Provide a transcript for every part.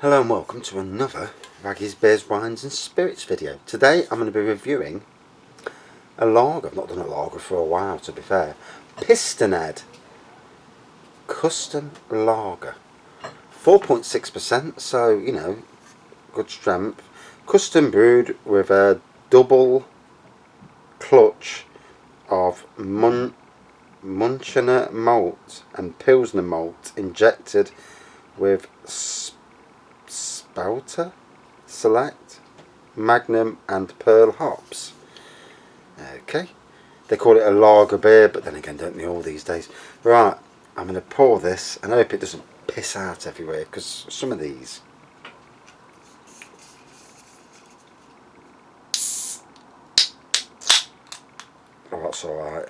Hello and welcome to another Raggy's Beers, Wines and Spirits video. Today I'm going to be reviewing a lager. I've not done a lager for a while, to be fair. PistonHead Kustom Lager. 4.6%, so, you know, good strength. Custom brewed with a double clutch of Munchener malt and Pilsner malt injected with Spouter Select, Magnum and Pearl hops. Okay, they call it a lager beer, but then again, don't they all these days? Right, I'm going to pour this and I hope it doesn't piss out everywhere, because some of these, oh, that's alright.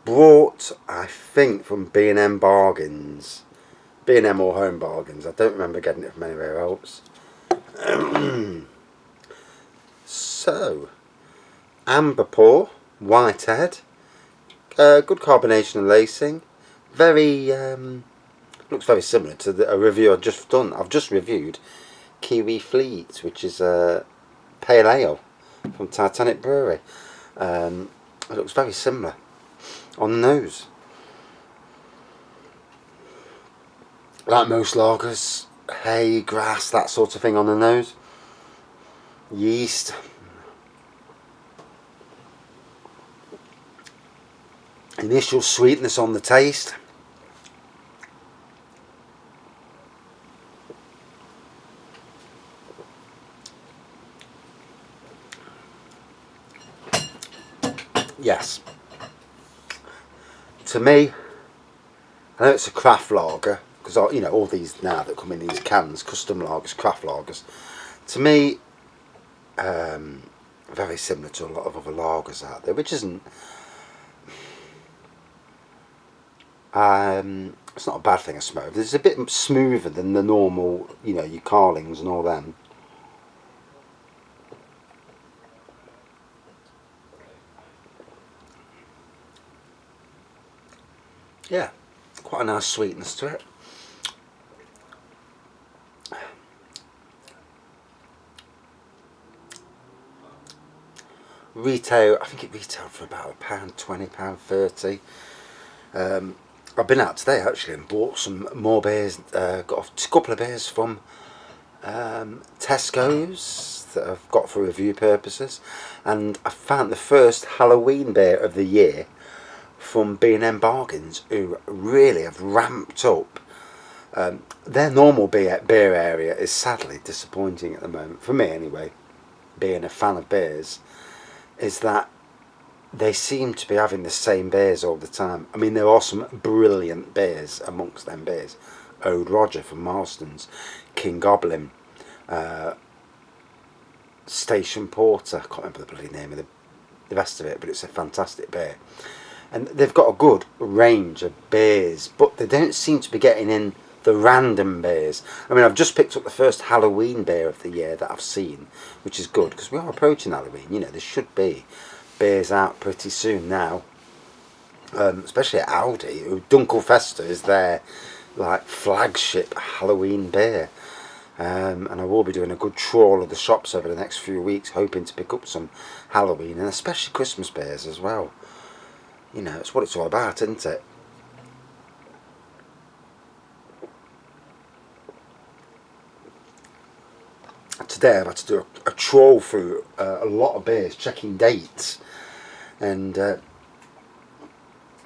Brought, I think, from B&M Bargains. B&M or Home Bargains. I don't remember getting it from anywhere else. So, amber pour, white head, good carbonation and lacing. Very, looks very similar to a review I've just done. I've just reviewed Kiwi Fleet, which is a pale ale from Titanic Brewery. It looks very similar on the nose. Like most lagers, hay, grass, that sort of thing on the nose. Yeast. Initial sweetness on the taste. Yes. To me, I know it's a craft lager, because you know all these now that come in these cans, custom lagers, craft lagers. To me, very similar to a lot of other lagers out there, which isn't. It's not a bad thing, I suppose. It's a bit smoother than the normal, you know, your Carlings and all them. Yeah, quite a nice sweetness to it. Retail, I think it retailed for about £1.20, £1.30. I've been out today actually and bought some more beers. Got a couple of beers from Tesco's that I've got for review purposes, and I found the first Halloween beer of the year from B&M Bargains, who really have ramped up. Their normal beer area is sadly disappointing at the moment, for me anyway, being a fan of beers, is that they seem to be having the same beers all the time. I mean, there are some brilliant beers amongst them beers. Old Roger from Marston's, King Goblin, Station Porter, I can't remember the bloody name of the rest of it, but it's a fantastic beer. And they've got a good range of beers, but they don't seem to be getting in the random beers. I mean, I've just picked up the first Halloween beer of the year that I've seen, which is good, because we are approaching Halloween. You know, there should be beers out pretty soon now, especially at Aldi. Dunkelfester is their like flagship Halloween beer, and I will be doing a good trawl of the shops over the next few weeks, hoping to pick up some Halloween and especially Christmas beers as well. You know, it's what it's all about, isn't it? Today I've had to do a trawl through a lot of beers, checking dates, and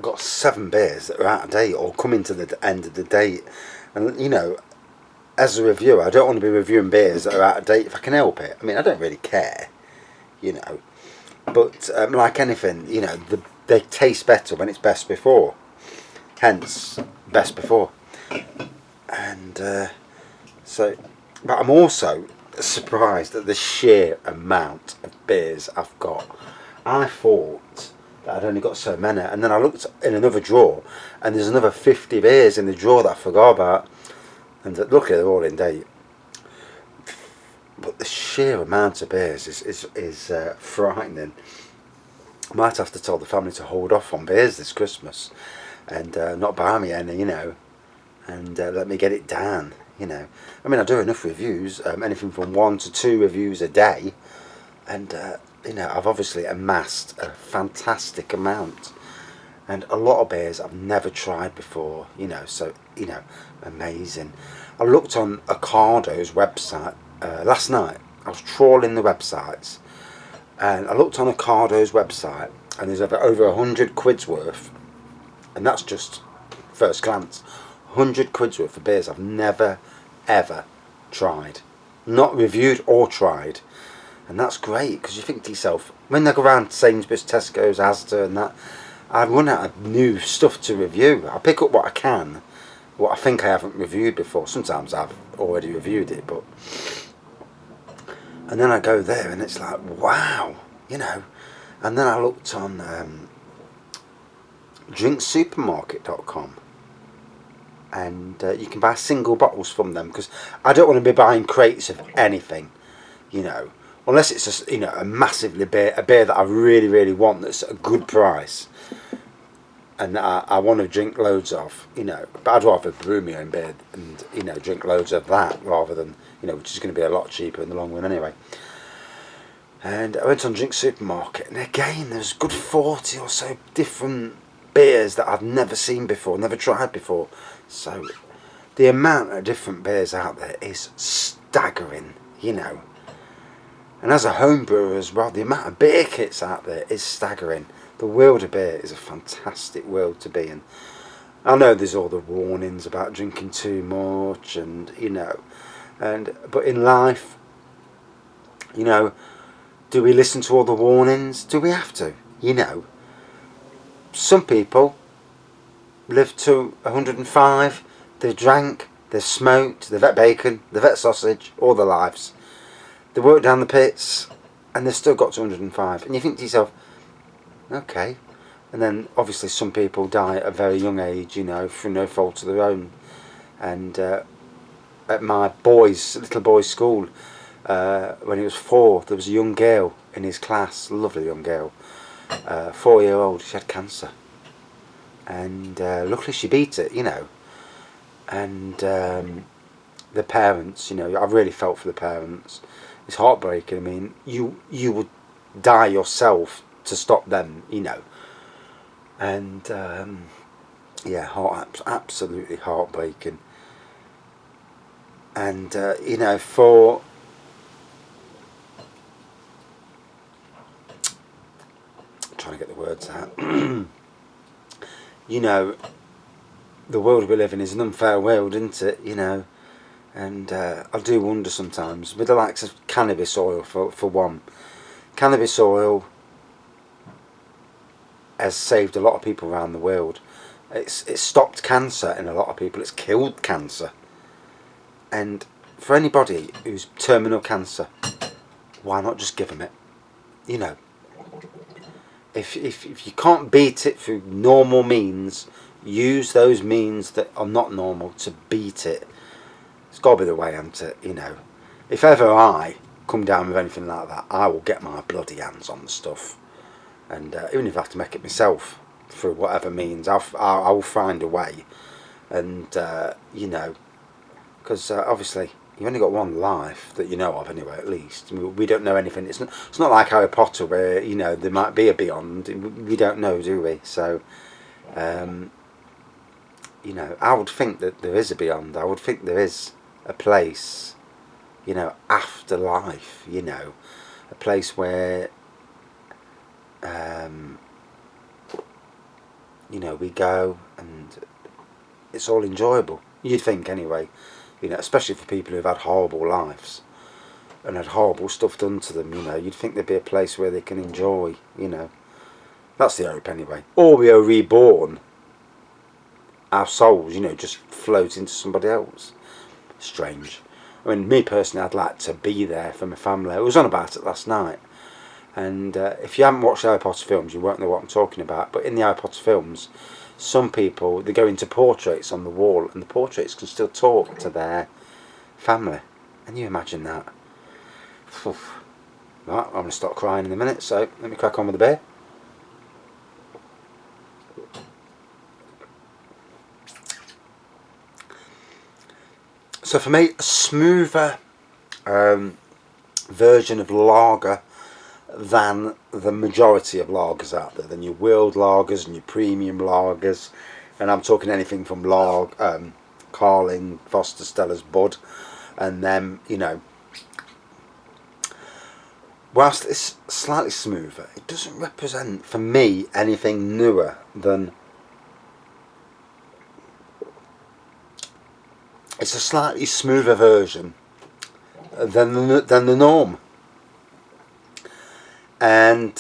got 7 beers that are out of date or coming to the end of the date. And you know, as a reviewer, I don't want to be reviewing beers that are out of date if I can help it. I mean, I don't really care, you know, but like anything, you know, they taste better when it's best before, hence best before. And so, but I'm also surprised at the sheer amount of beers I've got. I thought that I'd only got so many, and then I looked in another drawer and there's another 50 beers in the drawer that I forgot about, and luckily they're all in date. But the sheer amount of beers is frightening. I might have to tell the family to hold off on beers this Christmas, and not buy me any, you know, and let me get it down, you know. I mean, I do enough reviews, anything from 1 to 2 reviews a day, and you know, I've obviously amassed a fantastic amount, and a lot of beers I've never tried before, you know, so, you know, amazing. I looked on Ocado's website last night. I was trawling the websites, and I looked on Ocado's website, and there's over 100 quid's worth, and that's just first glance. 100 quid's worth of beers I've never ever tried, not reviewed or tried. And that's great, because you think to yourself, when they go around Sainsbury's, Tesco's, Asda and that, I run out of new stuff to review. I pick up what I can, what I think I haven't reviewed before. Sometimes I've already reviewed it, but... And then I go there and it's like, wow, you know. And then I looked on drinksupermarket.com, and you can buy single bottles from them, because I don't want to be buying crates of anything, you know, unless it's a, you know, a massively a beer that I really, really want, that's a good price, and I want to drink loads of, you know. But I'd rather brew my own beer and, you know, drink loads of that rather than, you know, which is going to be a lot cheaper in the long run anyway. And I went on Drink Supermarket, and again there's a good 40 or so different beers that I've never seen before, never tried before. So the amount of different beers out there is staggering, you know. And as a home brewer as well, the amount of beer kits out there is staggering. The world of beer is a fantastic world to be in. I know there's all the warnings about drinking too much, and, you know, but in life, you know, do we listen to all the warnings? Do we have to? You know, some people live to 105, they've drank, they've smoked, they've ate bacon, they've ate sausage, all their lives. They work down the pits, and they've still got to 105. And you think to yourself, okay. And then obviously some people die at a very young age, you know, through no fault of their own. And at my little boy's school, when he was 4, there was a young girl in his class, lovely young girl, 4-year-old. She had cancer, and luckily she beat it, you know. And the parents, you know, I really felt for the parents. It's heartbreaking. I mean, you would die yourself to stop them, you know. And yeah, absolutely heartbreaking. And you know, for trying to get the words out. You know, the world we live in is an unfair world, isn't it? You know, and I do wonder sometimes, with the likes of cannabis oil, for one. Cannabis oil has saved a lot of people around the world. It's stopped cancer in a lot of people. It's killed cancer. And for anybody who's terminal cancer, why not just give them it? You know, if you can't beat it through normal means, use those means that are not normal to beat it. It's got to be the way, hasn't it? You know, if ever I come down with anything like that, I will get my bloody hands on the stuff, and even if I have to make it myself through whatever means, I will find a way. And you know, because obviously you've only got one life that you know of, anyway. At least we don't know anything. It's not like Harry Potter, where, you know, there might be a beyond. We don't know, do we? So you know, I would think that there is a beyond. I would think there is a place, you know, after life. You know, a place where you know, we go and it's all enjoyable. You'd think, anyway. You know, especially for people who've had horrible lives and had horrible stuff done to them, you know, you'd think there'd be a place where they can enjoy, you know. That's the hope, anyway. Or we are reborn. Our souls, you know, just float into somebody else. Strange. I mean, me personally, I'd like to be there for my family. I was on about it last night. And if you haven't watched Harry Potter films, you won't know what I'm talking about. But in the Harry Potter films, some people, they go into portraits on the wall, and the portraits can still talk to their family. Can you imagine that? Oof. Right, I'm going to start crying in a minute, so let me crack on with the beer. So for me, a smoother version of lager than the majority of lagers out there, than your world lagers and your premium lagers, and I'm talking anything from Carling, Foster, Stella's, Bud, and then, you know, whilst it's slightly smoother, it doesn't represent for me anything newer than, it's a slightly smoother version than the norm. And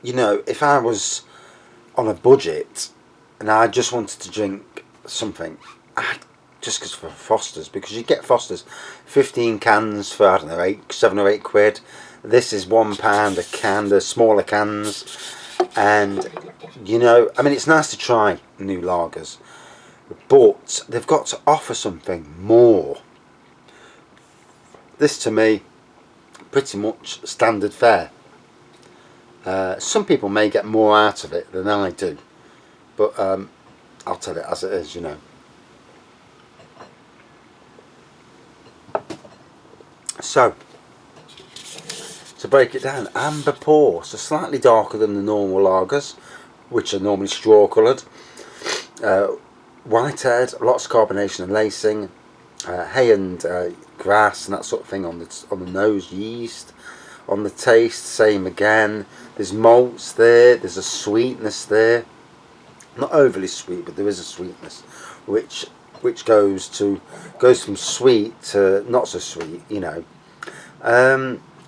you know, if I was on a budget and I just wanted to drink something, I'd just go for Foster's, because you get Foster's 15 cans for, I don't know, 7 or 8 quid. This is £1 a can, the smaller cans. And you know, I mean, it's nice to try new lagers, but they've got to offer something more. This to me, pretty much standard fare. Some people may get more out of it than I do, but I'll tell it as it is, you know. So, to break it down, amber pour, so slightly darker than the normal lagers, which are normally straw coloured. White head, lots of carbonation and lacing, hay and grass and that sort of thing on the nose, yeast. On the taste, same again. There's malts there, there's a sweetness there. Not overly sweet, but there is a sweetness, which goes from sweet to not so sweet, you know.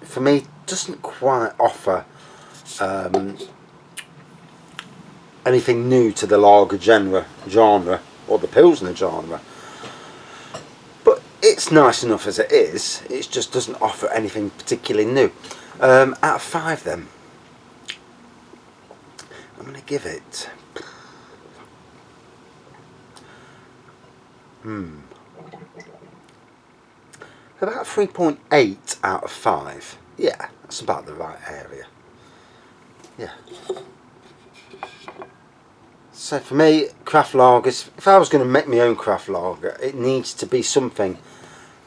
For me, doesn't quite offer anything new to the lager genre or the Pilsner genre. But it's nice enough as it is. It just doesn't offer anything particularly new. Out of 5 then, I'm going to give it about 3.8 out of 5. Yeah, that's about the right area. Yeah. So for me, craft lagers, if I was going to make my own craft lager, it needs to be something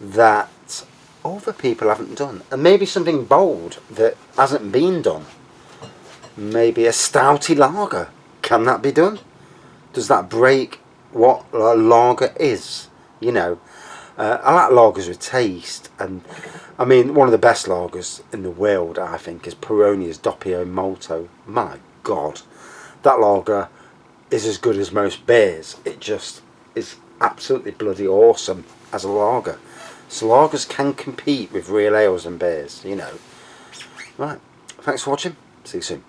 that other people haven't done, and maybe something bold that hasn't been done. Maybe a stouty lager. Can that be done? Does that break what a lager is? You know, I like lagers with taste, and I mean, one of the best lagers in the world, I think, is Peroni's Doppio Molto. My God, that lager is as good as most beers. It just is absolutely bloody awesome as a lager. So lagers can compete with real ales and beers, you know. Right, thanks for watching. See you soon.